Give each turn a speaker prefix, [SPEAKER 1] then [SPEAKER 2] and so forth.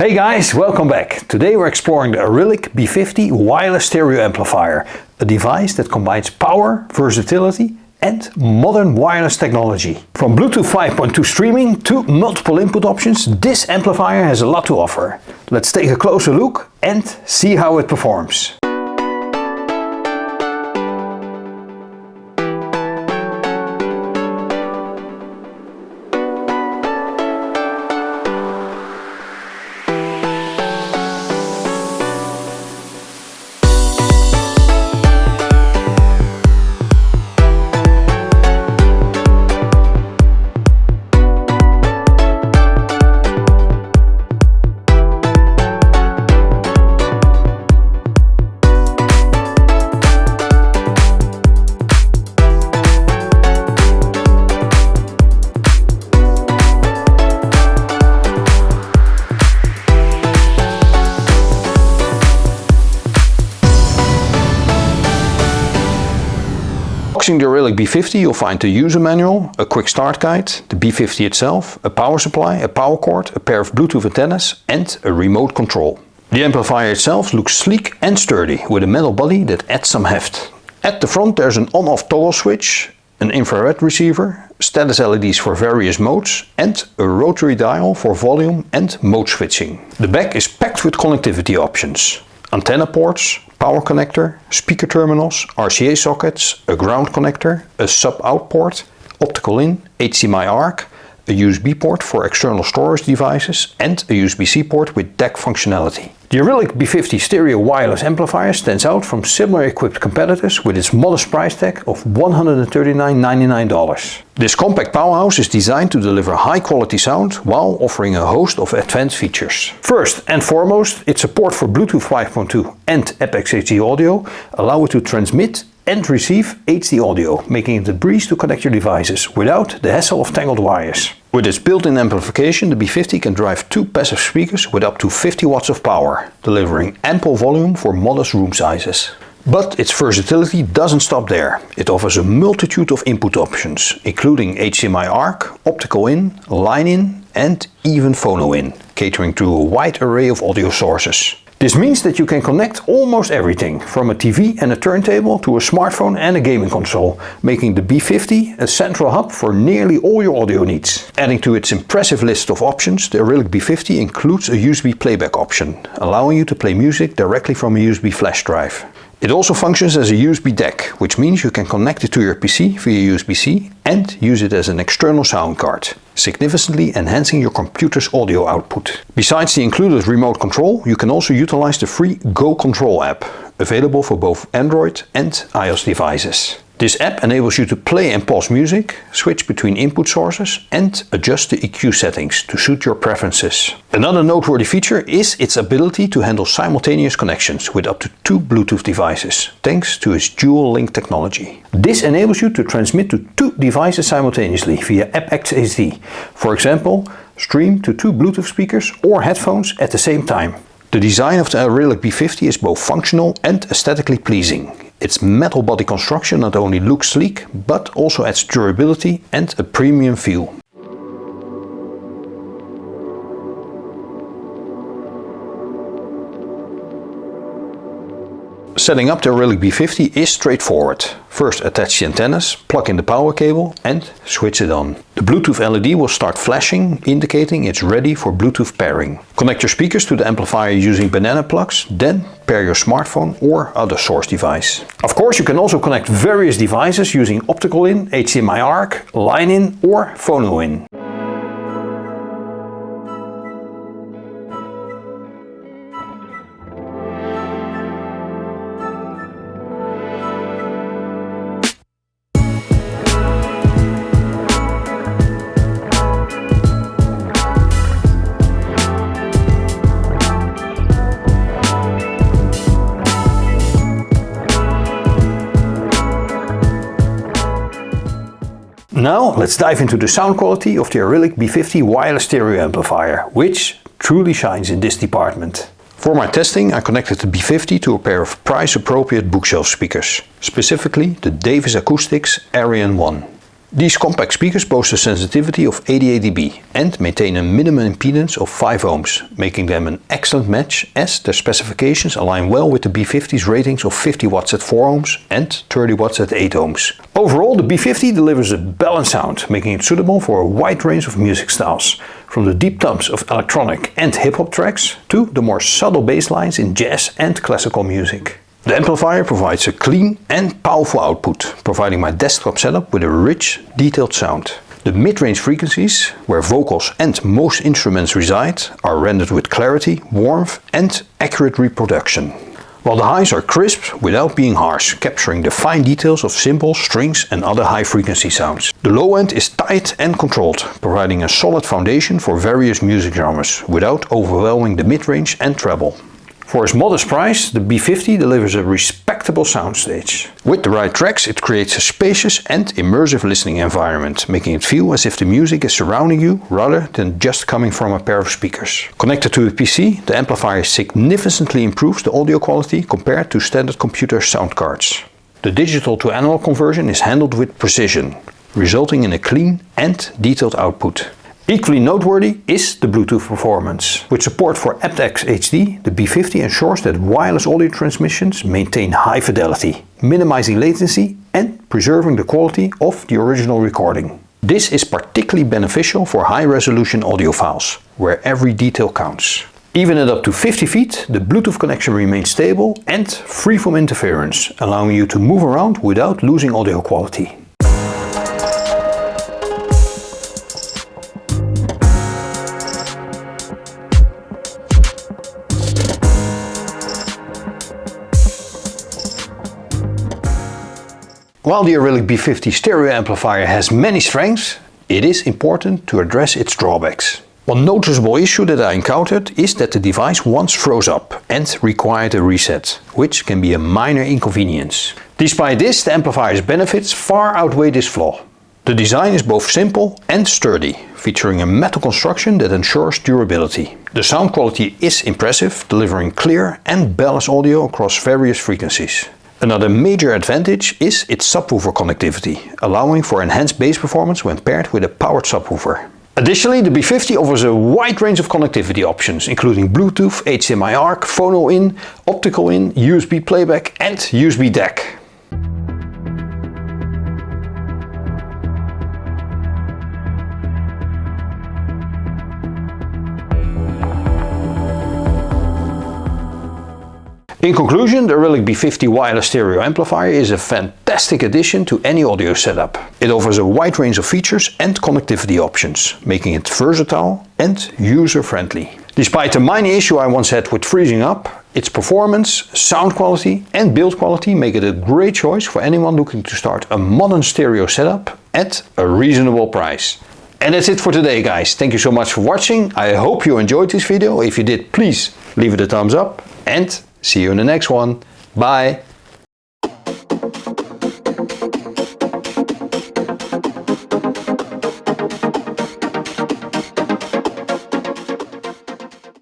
[SPEAKER 1] Hey guys, welcome back. Today we're exploring the Arylic B50 wireless stereo amplifier, a device that combines power, versatility and modern wireless technology. From Bluetooth 5.2 streaming to multiple input options, this amplifier has a lot to offer. Let's take a closer look and see how it performs. Unboxing the Arylic B50, you'll find the user manual, a quick start guide, the B50 itself, a power supply, a power cord, a pair of Bluetooth antennas and a remote control. The amplifier itself looks sleek and sturdy with a metal body that adds some heft. At the front there's an on-off toggle switch, an infrared receiver, status LEDs for various modes and a rotary dial for volume and mode switching. The back is packed with connectivity options. Antenna ports, power connector, speaker terminals, RCA sockets, a ground connector, a sub-out port, optical in, HDMI ARC, a USB port for external storage devices and a USB-C port with DAC functionality. The Arylic B50 stereo wireless amplifier stands out from similar equipped competitors with its modest price tag of $139.99. This compact powerhouse is designed to deliver high quality sound while offering a host of advanced features. First and foremost, its support for Bluetooth 5.2 and aptX HD audio allow it to transmit and receive HD audio, making it a breeze to connect your devices without the hassle of tangled wires. With its built-in amplification, the B50 can drive two passive speakers with up to 50 watts of power, delivering ample volume for modest room sizes. But its versatility doesn't stop there. It offers a multitude of input options, including HDMI ARC, optical in, line in and even phono in, catering to a wide array of audio sources. This means that you can connect almost everything, from a TV and a turntable to a smartphone and a gaming console, making the B50 a central hub for nearly all your audio needs. Adding to its impressive list of options, the Arylic B50 includes a USB playback option, allowing you to play music directly from a USB flash drive. It also functions as a USB DAC, which means you can connect it to your PC via USB-C and use it as an external sound card, significantly enhancing your computer's audio output. Besides the included remote control, you can also utilize the free Go Control app, available for both Android and iOS devices. This app enables you to play and pause music, switch between input sources and adjust the EQ settings to suit your preferences. Another noteworthy feature is its ability to handle simultaneous connections with up to 2 Bluetooth devices, thanks to its dual link technology. This enables you to transmit to 2 devices simultaneously via aptX HD. For example, stream to 2 Bluetooth speakers or headphones at the same time. The design of the Arylic B50 is both functional and aesthetically pleasing. Its metal body construction not only looks sleek, but also adds durability and a premium feel. Setting up the Arylic B50 is straightforward. First attach the antennas, plug in the power cable and switch it on. The Bluetooth LED will start flashing, indicating it's ready for Bluetooth pairing. Connect your speakers to the amplifier using banana plugs, then pair your smartphone or other source device. Of course, you can also connect various devices using optical in, HDMI ARC, line in or phono in. Now let's dive into the sound quality of the Arylic B50 wireless stereo amplifier, which truly shines in this department. For my testing, I connected the B50 to a pair of price-appropriate bookshelf speakers, specifically the Davis Acoustics Arion 1. These compact speakers boast a sensitivity of 88 dB and maintain a minimum impedance of 5 ohms, making them an excellent match as their specifications align well with the B50's ratings of 50 watts at 4 ohms and 30 watts at 8 ohms. Overall, the B50 delivers a balanced sound, making it suitable for a wide range of music styles, from the deep tones of electronic and hip-hop tracks to the more subtle bass lines in jazz and classical music. The amplifier provides a clean and powerful output, providing my desktop setup with a rich, detailed sound. The mid-range frequencies, where vocals and most instruments reside, are rendered with clarity, warmth and accurate reproduction. While the highs are crisp without being harsh, capturing the fine details of cymbals, strings and other high-frequency sounds. The low end is tight and controlled, providing a solid foundation for various music genres, without overwhelming the mid-range and treble. For its modest price, the B50 delivers a respectable soundstage. With the right tracks, it creates a spacious and immersive listening environment, making it feel as if the music is surrounding you rather than just coming from a pair of speakers. Connected to a PC, the amplifier significantly improves the audio quality compared to standard computer sound cards. The digital to analog conversion is handled with precision, resulting in a clean and detailed output. Equally noteworthy is the Bluetooth performance. With support for aptX HD, the B50 ensures that wireless audio transmissions maintain high fidelity, minimizing latency and preserving the quality of the original recording. This is particularly beneficial for high-resolution audio files, where every detail counts. Even at up to 50 feet, the Bluetooth connection remains stable and free from interference, allowing you to move around without losing audio quality. While the Arylic B50 stereo amplifier has many strengths, it is important to address its drawbacks. One noticeable issue that I encountered is that the device once froze up and required a reset, which can be a minor inconvenience. Despite this, the amplifier's benefits far outweigh this flaw. The design is both simple and sturdy, featuring a metal construction that ensures durability. The sound quality is impressive, delivering clear and balanced audio across various frequencies. Another major advantage is its subwoofer connectivity, allowing for enhanced bass performance when paired with a powered subwoofer. Additionally, the B50 offers a wide range of connectivity options, including Bluetooth, HDMI ARC, phono in, optical in, USB playback and USB DAC. In conclusion, the Arylic B50 wireless stereo amplifier is a fantastic addition to any audio setup. It offers a wide range of features and connectivity options, making it versatile and user-friendly. Despite the minor issue I once had with freezing up, its performance, sound quality and build quality make it a great choice for anyone looking to start a modern stereo setup at a reasonable price. And that's it for today, guys. Thank you so much for watching. I hope you enjoyed this video. If you did, please leave it a thumbs up and see you in the next one. Bye!